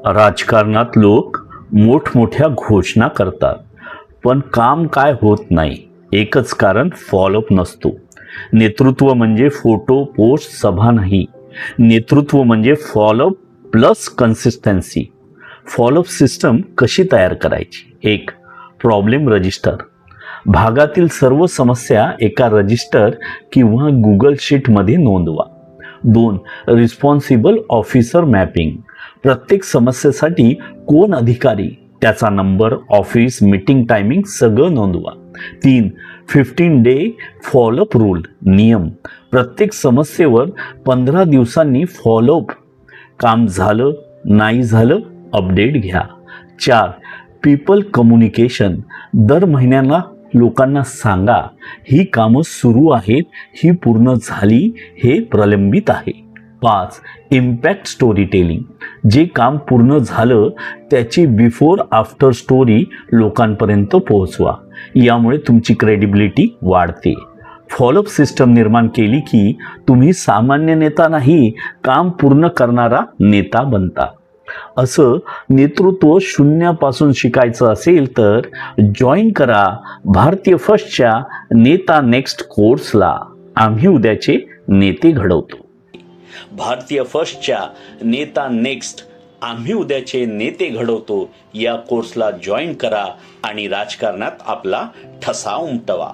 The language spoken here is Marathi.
राजकारणात लोक मोठमोठ्या घोषणा करतात, पण काम काय होत नाही. एकच कारण, फॉलोअप नसतो. नेतृत्व म्हणजे फोटो पोस्ट सभा नाही. नेतृत्व म्हणजे follow up plus consistency. Follow up system कशी तयार करायची? 1. Problem register. भागातील सर्व समस्या एका रजिस्टर किंवा गुगल शीटमध्ये नोंदवा. 2. Responsible officer mapping. प्रत्येक समस्येसाठी कोण अधिकारी, त्याचा नंबर, ऑफिस, मीटिंग टायमिंग सगळं नोंदवा. 3. 15 डे फॉलोअप रूल. नियम, प्रत्येक समस्येवर 15 दिवसांनी फॉलोअप. काम झालं नाही झालं अपडेट घ्या. 4. People communication. दर महिन्याला लोकांना सांगा, ही कामं सुरू आहेत, ही पूर्ण झाली, हे प्रलंबित आहे. 5. Impact story telling. जे काम पूर्ण झालं त्याची बिफोर आफ्टर स्टोरी लोकांपर्यंत पोहोचवा. यामुळे तुमची क्रेडिबिलिटी वाढते. फॉलोअप सिस्टम निर्माण केली की तुम्ही सामान्य नेता नाही, काम पूर्ण करणारा नेता बनता. असं नेतृत्व शून्यापासून शिकायचं असेल तर जॉईन करा भारतीय फर्स्टच्या नेता नेक्स्ट कोर्सला. आम्ही उद्याचे नेते घडवतो. भारतीय फर्स्टच्या नेता नेक्स्ट, आम्ही उद्याचे नेते घडवतो या कोर्सला जॉईन करा आणि राजकारणात आपला ठसा उमटवा.